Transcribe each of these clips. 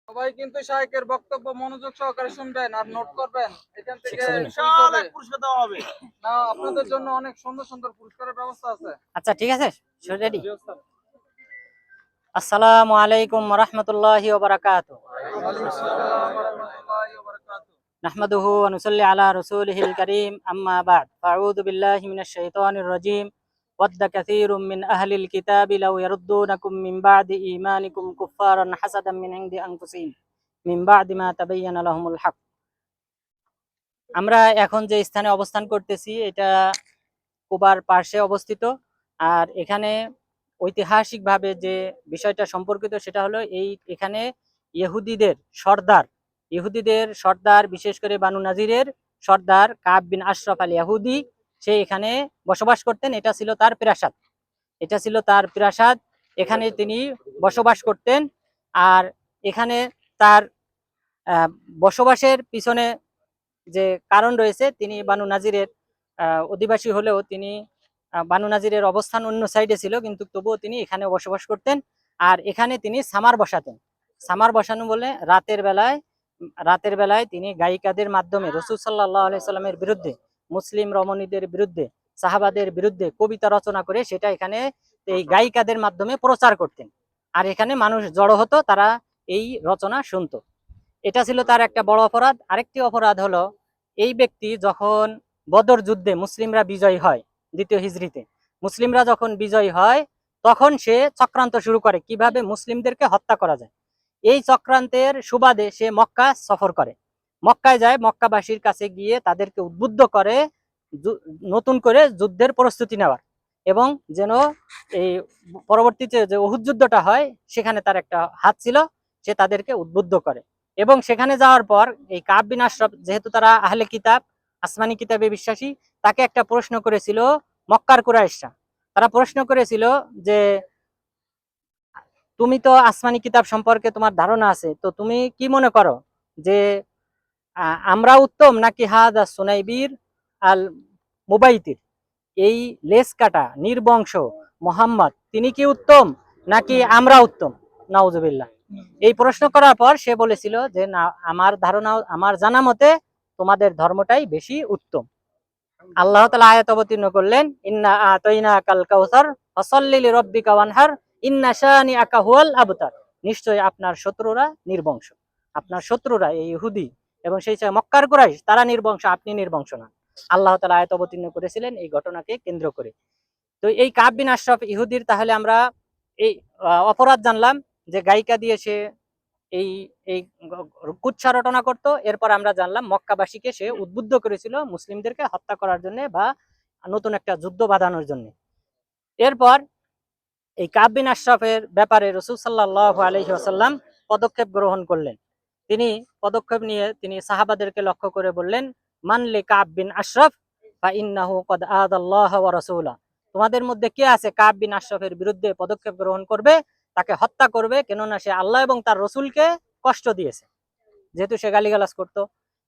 সবাই কিন্তু শায়েকের বক্তব্য মনোযোগ সহকারে শুনবেন আর নোট করবেন। এখান থেকে বিশাল এক পুরস্কার দেওয়া হবে। না, আপনাদের জন্য অনেক সুন্দর সুন্দর পুরস্কারের ব্যবস্থা আছে। আচ্ছা ঠিক আছে, রেডি। আসসালামু আলাইকুম ওয়া রাহমাতুল্লাহি ওয়া বারাকাতুহু। ওয়ালাইকুম আসসালাম ওয়া রাহমাতুল্লাহি ওয়া বারাকাতুহু। নাহমাদুহু ওয়া নুসাল্লি আলা রাসূলিহিল কারীম, আম্মা বা'দ। আউযু বিল্লাহি মিনাশ শাইতানির রাজীম। ওয়াদ্দা কাসীরুম মিন আহলিল কিতাবি লাউ ইয়ারুদ্দুনাকুম মিন বা'দি ঈমানিকুম কুফফারান হাসাদাম মিন ইনদি আনফুসিহিম মিন বা'দি মা তাবায়্যানা লাহুমুল হক। আমরা এখন যে স্থানে অবস্থান করতেছি এটা কুবার পার্শ্বে অবস্থিত। আর এখানে ঐতিহাসিকভাবে যে বিষয়টা সম্পর্কিত সেটা হলো এখানে ইহুদিদের সর্দার বিশেষ করে বানু নাজিরের সর্দার কাব বিন আশরাফ আল ইহুদি, সে এখানে বসবাস করতেন। এটা ছিল তার প্রাসাদ, এখানে তিনি বসবাস করতেন। আর এখানে তার বসবাসের পিছনে যে কারণ রয়েছে, তিনি বানু নাজিরের অধিবাসী হলেও তিনি বানু নাজিরের অবস্থান অন্য সাইডে ছিল, কিন্তু তবুও তিনি এখানে বসবাস করতেন। আর এখানে তিনি সামার বসাতেন। সামার বসানো বলে রাতের বেলায় তিনি গায়িকাদের মাধ্যমে রাসূল সাল্লাল্লাহু আলাইহি সাল্লামের বিরুদ্ধে, মুসলিম রমণীদের বিরুদ্ধে, সাহাবাদের বিরুদ্ধে কবিতা রচনা করে সেটা এখানে এই গায়িকাদের মাধ্যমে প্রচার করতেন। আর এখানে মানুষ জড়ো হতো, তারা এই রচনা শুনতো। এটা ছিল তার একটা বড় অপরাধ। আরেকটি অপরাধ হলো, এই ব্যক্তি যখন বদর যুদ্ধে মুসলিমরা বিজয়ী হয়, দ্বিতীয় হিজরিতে মুসলিমরা যখন বিজয়ী হয়, তখন সে চক্রান্ত শুরু করে কিভাবে মুসলিমদেরকে হত্যা করা যায়। এই চক্রান্তের সুবাদে সে মক্কা সফর করে, মক্কায় যায়, মক্কাবাসীর কাছে গিয়ে তাদেরকে উদ্বুদ্ধ করে নতুন করে যুদ্ধের প্রস্তুতি নেওয়ার, এবং যেন এই পরবর্তীতে যে উহুদ যুদ্ধটা হয় সেখানে তার একটা হাত ছিল, সে তাদেরকে উদ্বুদ্ধ করে। এবং সেখানে যাওয়ার পর এই কাব বিন আশরাফ, যেহেতু তারা আহলে কিতাব, আসমানি কিতাবে বিশ্বাসী, তাকে একটা প্রশ্ন করেছিল মক্কার কুরাইশরা। তারা প্রশ্ন করেছিল যে তুমি তো আসমানি কিতাব সম্পর্কে তোমার ধারণা আছে, তো তুমি কি মনে করো যে আমরা উত্তম নাকি হাদা সুনাইবির আল মুবাইতির, এই লেস কাটা নির্বংশ মোহাম্মদ, তিনি কি উত্তম নাকি আমরা উত্তম? নাউজুবিল্লাহ। এই প্রশ্ন করার পর সে বলেছিল যে না, আমার ধারণা, আমার জানা মতে তোমাদের ধর্মটাই বেশি উত্তম। আল্লাহ তাআলা আয়াত অবতীর্ণ করলেন, ইন্না আতাইনাকাল কাউসার ফাসাল্লি লিরাব্বিকা ওয়ানহার ইন্না শানিআকা হুয়াল আবতার। নিশ্চয়ই আপনার শত্রুরা নির্বংশ, আপনার শত্রুরা এই ইহুদি এবং সেই মক্কার কুরাইশ, তারা নির্বংশ, আপনি নির্বংশ না। আল্লাহ তাআলা আয়াত অবতীর্ণ করেছিলেন এই ঘটনাকে কেন্দ্র করে। তো এই কাব বিন আশরাফ ইহুদির তাহলে আমরা এই অপরাধ জানলাম যে গায়িকা দিয়ে সে এই এই কুৎসা রটনা করতো। এরপর আমরা জানলাম মক্কাবাসীকে সে উদ্বুদ্ধ করেছিল মুসলিমদেরকে হত্যা করার জন্য বা নতুন একটা যুদ্ধ বাঁধানোর জন্য। এরপর এই কাব বিন আশরাফের ব্যাপারে রাসূল সাল্লাল্লাহু আলাইহি ওয়াসাল্লাম পদক্ষেপ গ্রহণ করলেন। তিনি পদক্ষেপ নিয়ে তিনি সাহাবাদেরকে লক্ষ্য করে বললেন, মান লি কাব বিন আশরাফ ফা ইন্নাহু কদ আদাল্লাহ ওয়া রাসূলা। তোমাদের মধ্যে কে আছে কাব বিন আশরাফের বিরুদ্ধে পদক্ষেপ গ্রহণ করবে, তাকে হত্যা করবে, কেননা সে আল্লাহ এবং তার রসুলকে কষ্ট দিয়েছে। যেহেতু সে গালিগালাজ করতো,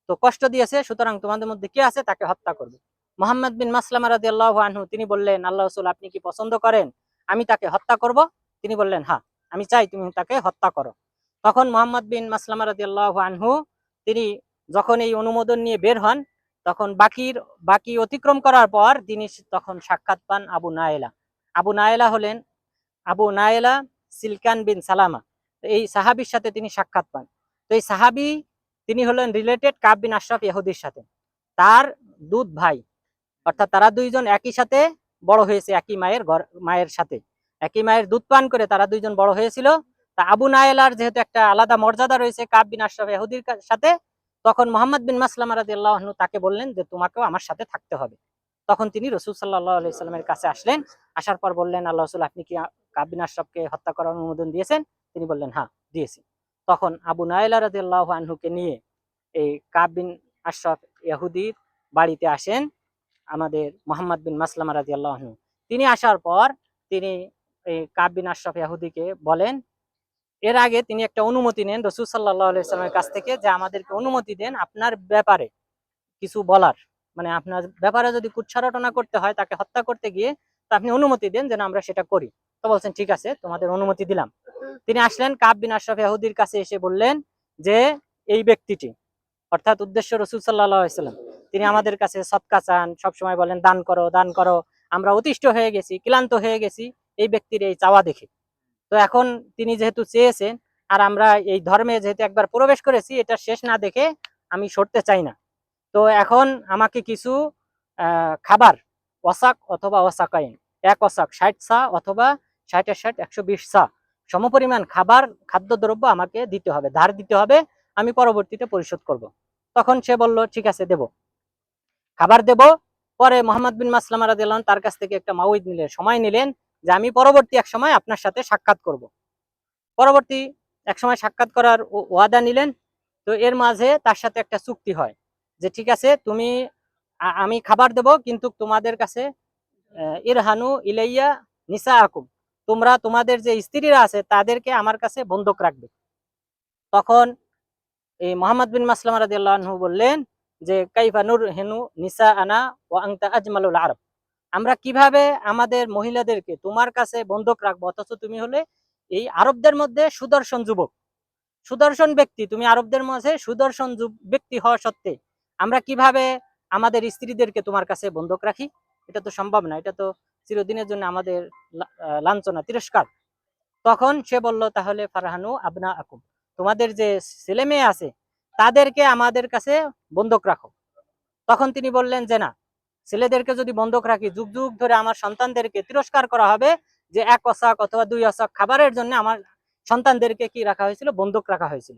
তো কষ্ট দিয়েছে, সুতরাং তোমাদের মধ্যে কে আছে তাকে হত্যা করবে। মুহাম্মদ বিন মাসলামা রাদিয়াল্লাহু আনহু তিনি বললেন, আল্লাহ রাসূল আপনি কি পছন্দ করেন আমি তাকে হত্যা করব? তিনি বললেন, হ্যাঁ, আমি চাই তুমি তাকে হত্যা করো। তখন মুহাম্মদ বিন মাসলামা রাদিয়াল্লাহু আনহু তিনি যখন এই অনুমোদন নিয়ে বের হন, তখন বাকি অতিক্রম করার পর তিনি তখন সাক্ষাৎ পান আবু নায়েলা হলেন আবু নায়েলা সিলকান বিন সালামা। এই সাহাবীর সাথে তিনি সাক্ষাৎ পান। তো এই সাহাবী তিনি হলেন রিলেটেড কাব বিন আশরাফ ইহুদির সাথে, তার দুধ ভাই, অর্থাৎ তারা দুইজন একই সাথে বড় হয়েছে, একই মায়ের সাথে একই মায়ের দুধ পান করে তারা দুইজন বড় হয়েছিল। তা আবু নায়েলার যেহেতু একটা আলাদা মর্যাদা রয়েছে কাব বিন আশরাফ ইহুদির সাথে, তখন মুহাম্মদ বিন মাসলামা রাদিয়াল্লাহু আনহু তাকে বললেন যে তোমাকেও আমার সাথে থাকতে হবে। তখন তিনি রাসূল সাল্লাল্লাহু আলাইহি সাল্লামের কাছে আসলেন। আসার পর বললেন, আল্লাহ রাসূল আপনি কি কাব বিন আশরাফকে হত্যা করার অনুমোদন দিয়েছেন? তিনি বললেন, হ্যাঁ দিয়েছি। তখন আবু নায়েলা রাদিয়াল্লাহু আনহুকে নিয়ে এই কাব বিন আশরাফ ইহুদির বাড়িতে আসেন আমাদের মুহাম্মদ বিন মাসলামা রাদিয়াল্লাহু আনহু। তিনি আসার পর তিনি এই কাব বিন আশরাফ ইহুদিকে বলেন, এর আগে তিনি একটা অনুমতি নেন রাসূল সাল্লাল্লাহু আলাইহি সাল্লামের কাছ থেকে যে আমাদেরকে অনুমতি দেন আপনার ব্যাপারে কিছু বলার, মানে আপনার ব্যাপারে যদি কুৎসা রটনা করতে হয় তাকে হত্যা করতে গিয়ে, তো আপনি অনুমতি দেন যেন আমরা সেটা করি। তো বলছেন ঠিক আছে, তোমাদের অনুমতি দিলাম। তিনি আসলেন, কাব বিন আশরাফ ইহুদির কাছে এসে বললেন যে এই ব্যক্তিটি, অর্থাৎ উদ্দেশ্য রাসূল সাল্লাল্লাহু আলাইহি ওয়াসাল্লাম, তিনি আমাদের কাছে সদকা চান, সবসময় বলেন দান করো দান করো, আমরা অতিষ্ঠ হয়ে গেছি, ক্লান্ত হয়ে গেছি এই ব্যক্তির এই চাওয়া দেখে। তো এখন তিনি যেহেতু চেয়েছেন, আর আমরা এই ধর্মে যেহেতু একবার প্রবেশ করেছি, এটা শেষ না দেখে আমি সরতে চাই না। তো এখন আমাকে কিছু খাবার, ওয়াসাক অথবা ওয়াসাকাইন, এক ওয়াসাক 60 সা অথবা 60 এর 60 120 সা সমপরিমাণ খাবার, খাদ্যদ্রব্য আমাকে দিতে হবে, ধার দিতে হবে, আমি পরবর্তীতে পরিশোধ করব। তখন সে বলল ঠিক আছে দেব, খাবার দেব। পরে মোহাম্মদ বিন মাসলামা রাদিয়াল্লাহু আনহু তার কাছ থেকে একটা মাউইদ নিলেন, সময় নিলেন যে আমি পরবর্তী এক সময় আপনার সাথে সাক্ষাৎ করব। পরবর্তী এক সময় সাক্ষাৎ করার ওয়াদা নিলেন। তো এর মাঝে তার সাথে একটা চুক্তি হয় যে ঠিক আছে তুমি, আমি খাবার দেব, কিন্তু তোমাদের কাছে ইরহানু ইলাইয়া নিসা আকুম, তোমরা তোমাদের যে স্ত্রীরা আছে তাদেরকে আমার কাছে বন্ধক রাখবে। তখন এই মোহাম্মদ বিন মাসলামা রাদিয়াল্লাহু আনহু বললেন যে কাইফা নূর হেনু নিসা আনা ওয়া আনতা আজমালুল আরব, আমরা কিভাবে আমাদের মহিলাদেরকে তোমার কাছে বন্ধক রাখবো, অথচ তুমি হলে এই আরবদের মধ্যে সুদর্শন যুবক, সুদর্শন ব্যক্তি, তুমি আরবদের মাঝে সুদর্শন ব্যক্তি হওয়া সত্ত্বে আমরা কিভাবে আমাদের স্ত্রীদেরকে তোমার কাছে বন্ধক রাখি? এটা তো সম্ভব না, এটা তো চিরদিনের জন্য আমাদের লাঞ্ছনা, তিরস্কার। তখন সে বলল তাহলে ফারহানু আবনা আকুম, তোমাদের যে ছেলে মেয়ে আছে তাদেরকে আমাদের কাছে বন্ধক রাখো। তখন তিনি বললেন যে না, ছেলেদেরকে যদি বন্ধক রাখি যুগ যুগ ধরে আমার সন্তানদেরকে তিরস্কার করা হবে, যে এক অসাক অথবা দুই অসাক খাবারের জন্য আমার সন্তানদেরকে কি রাখা হয়েছিল, বন্ধক রাখা হয়েছিল।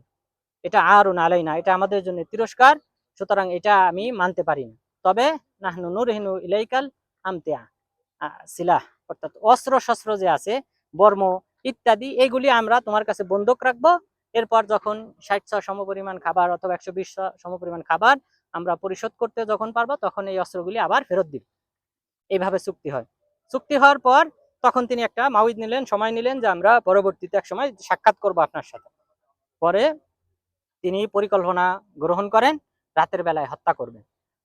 এটা আরুন আলাইনা, এটা আমাদের জন্য তিরস্কার, সুতরাং এটা আমি মানতে পারি না। তবে নাহনু নুরহিনু ইলাইকাল আমতিয়া সিলাহ, অর্থাৎ অস্ত্র শস্ত্র যে আছে, বর্ম ইত্যাদি, এগুলি আমরা তোমার কাছে বন্ধক রাখবো। এরপর যখন 60 সমপরিমাণ খাবার অথবা 120 সমপরিমাণ খাবার আমরা পরিশোধ করতে যখন পারবো, তখন এই অস্ত্রগুলি আবার ফেরত দিব। এইভাবে চুক্তি হয়। চুক্তি হওয়ার পর তখন তিনি একটা মাউইদ নিলেন, সময় নিলেন যে আমরা পরবর্তীতে এক সময় সাক্ষাৎ করব আপনার সাথে। পরে তিনি পরিকল্পনা গ্রহণ করেন রাতের বেলায় হত্যা করবেন।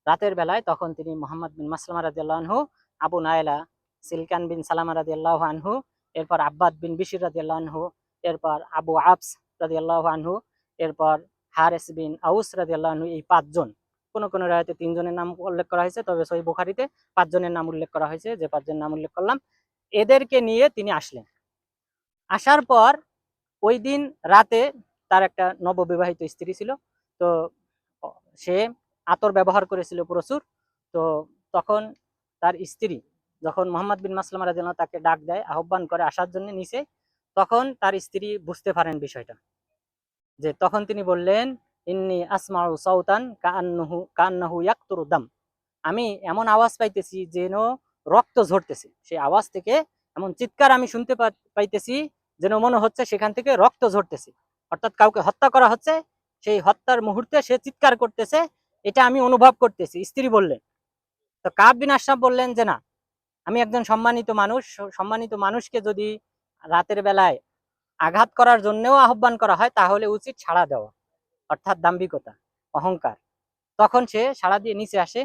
রাতের বেলায় তখন তিনি মোহাম্মদ বিন মাসলামা রাদিয়াল্লাহু আনহু, আবু নাইলা, সিলকান বিন সালামা রাদিয়াল্লাহু আনহু, এরপর আব্বাদ বিন বিশির রাদিয়াল্লাহু আনহু, এরপর আবু আবস রাদিয়াল্লাহু আনহু, এরপর হারিস বিন আউস রাদিয়াল্লাহু আনহু, এই 5 জন, কোন কোন রায়তে 3 জনের নাম উল্লেখ করা হয়েছে, তবে সহিহ বুখারীতে 5 জনের নাম উল্লেখ করা হয়েছে, যে 5 জনের নাম উল্লেখ করলাম, এদেরকে নিয়ে তিনি আসলেন। আসার পর ওই দিন রাতে তার একটা নববিবাহিত স্ত্রী ছিল। তো সে আতর ব্যবহার করেছিল প্রচুর। তো তখন তার স্ত্রী যখন মোহাম্মদ বিন মাসলামা রাদিয়াল্লাহু তাকে ডাক দেয়, আহ্বান করে আসার জন্য নিচে, তখন তার স্ত্রী বুঝতে পারেন বিষয়টা, যে তখন তিনি বললেন ইন্নী আসমাউ সাউতান কান্নাহু ইয়াকতুরু দাম, আমি এমন আওয়াজ পাইতেছি যেন রক্ত ঝরতেছে, সেই আওয়াজ থেকে এমন চিৎকার আমি শুনতে পাইতেছি যেন মনে হচ্ছে সেখান থেকে রক্ত ঝরতেছে, অর্থাৎ কাউকে হত্যা করা হচ্ছে, সেই হত্যার মুহূর্তে সে চিৎকার করতেছে, এটা আমি অনুভব করতেছি, স্ত্রী বললেন। তো কাব বিন আশরাফ বললেন যে না, আমি একজন সম্মানিত মানুষ, সম্মানিত মানুষকে যদি রাতের বেলায় আঘাত করার জন্যও আহ্বান করা হয় তাহলে উচিত সাড়া দেওয়া, অর্থাৎ দাম্ভিকতা, অহংকার। তখন সে সাড়া দিয়ে নিচে আসে।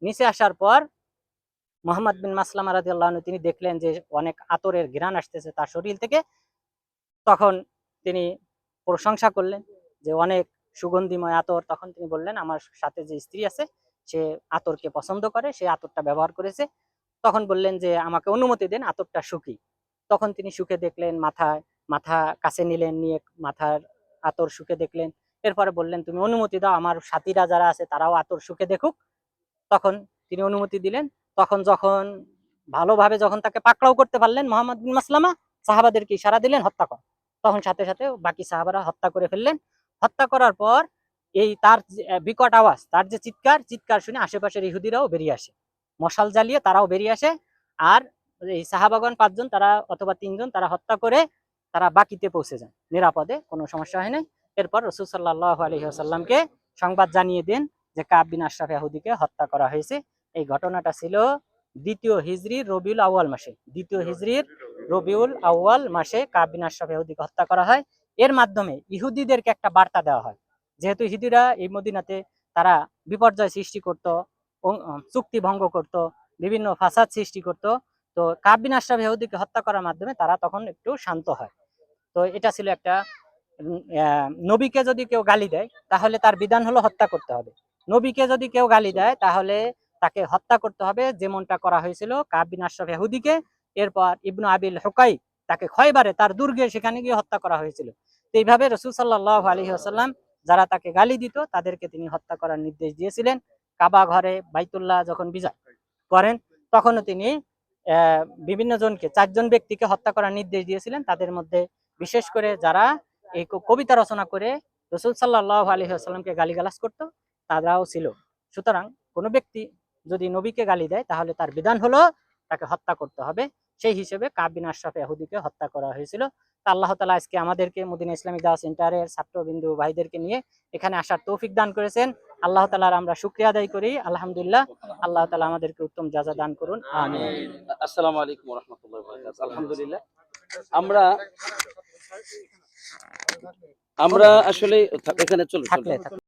নিচে আসার পর মোহাম্মদ বিন মাসলামা রাদিয়াল্লাহু আনহু তিনি দেখলেন যে অনেক আতরের ঘ্রাণ আসতেছে তার শরীর থেকে। তখন তিনি প্রশংসা করলেন যে অনেক সুগন্ধিময় আতর। তখন তিনি বললেন আমার সাথে যে স্ত্রী আছে সে আতরকে পছন্দ করে, সে আতরটা ব্যবহার করেছে। তখন বললেন যে আমাকে অনুমতি দেন আতরটা শুকি। তখন তিনি শুকে দেখলেন, মাথা কাছে নিলেন, নিয়ে মাথার আতর শুকে দেখলেন। এরপরে বললেন তুমি অনুমতি দাও আমার সাথীরা যারা আছে তারাও আতর শুকে দেখুক। তখন তিনি অনুমতি দিলেন। তখন যখন ভালোভাবে যখন তাকে পাকড়াও করতে পারলেন মোহাম্মদ বিন মাসলামা, সাহাবাদেরকে ইশারা দিলেন হত্যা কর। তখন সাথে সাথে বাকি সাহাবারা হত্যা করে ফেললেন। হত্যা করার পর এই তার বিকট আওয়াজ, তার যে চিৎকার শুনে আশেপাশের ইহুদিরাও বেরিয়ে আসে, মশাল জ্বালিয়ে তারাও বেরিয়ে আসে। আর এই সাহাবাগণ 5 জন তারা অথবা 3 জন তারা হত্যা করে তারা বাকিতে পৌঁছে যান নিরাপদে, কোনো সমস্যা হয় নাই। এরপর রাসূল সাল্লাল্লাহু আলাইহি ওয়াসাল্লামকে সংবাদ জানিয়ে দেন যে কাব বিন আশরাফ ইহুদিকে হত্যা করা হয়েছে। এই ঘটনাটা ছিল 2য় হিজরির রবিউল আউয়াল মাসে। 2য় হিজরির রবিউল আউয়াল মাসে কাব বিন আশরাফ ইহুদিকে হত্যা করা হয়। এর মাধ্যমে ইহুদিদেরকে একটা বার্তা দেওয়া হয়, যেহেতু ইহুদিরা এই মদিনাতে তারা বিপর্যয় সৃষ্টি করত, চুক্তি ভঙ্গ করত, বিভিন্ন ফাসাদ সৃষ্টি করত। তো কাব বিন আশরাফ ইহুদিকে হত্যা করার মাধ্যমে তারা তখন একটু শান্ত হয়। তো এটা ছিল একটা নবীকে যদি কেউ গালি দেয় তাহলে তার বিধান হলো হত্যা করতে হবে। নবীকে যদি কেউ গালি দেয় তাহলে তাকে হত্যা করতে হবে, যেমনটা করা হয়েছিল কাব বিন আশরাফ ইহুদিকে। এরপর ইবনু আবিল হুকাই তাকে খয়বারে তার দুর্গে সেখানে গিয়ে হত্যা করা হয়েছিল। তো এইভাবে রাসূল সাল্লাল্লাহু আলাইহি ওয়াসাল্লাম যারা তাকে গালি দিত তাদেরকে তিনি হত্যা করার নির্দেশ দিয়েছিলেন। কাবা ঘরে বাইতুল্লাহ যখন বিজয় করেন তখনও তিনি বিভিন্ন জনকে 4 জন ব্যক্তিকে হত্যা করার নির্দেশ দিয়েছিলেন। তাদের মধ্যে বিশেষ করে যারা এই কবিতা রচনা করে রাসূল সাল্লাল্লাহু আলাইহি ওয়াসাল্লামকে গালিগালাজ করতো তারাও ছিল। সুতরাং কোনো ব্যক্তি যদি নবীকে গালি দেয় তাহলে তার বিধান হলো তাকে হত্যা করতে হবে। সেই হিসেবে কাব বিন আশরাফ ইহুদিকে হত্যা করা হয়েছিল। তা আল্লাহ তাআলা আজকে আমাদেরকে মদিনা ইসলামিক দাওয়াত সেন্টারের ছাত্রবিন্দু ভাইদেরকে নিয়ে এখানে আসার তৌফিক দান করেছেন। আল্লাহ তাআলার আমরা শুকরিয়া আদায় করি। আলহামদুলিল্লাহ। আল্লাহ তাআলা আমাদেরকে উত্তম জাযা দান করুন। আমিন। আসসালামু আলাইকুম ওয়া রাহমাতুল্লাহি ওয়া বারাকাতুহু। আলহামদুলিল্লাহ, আমরা আসলে এখানে চলো থাকলে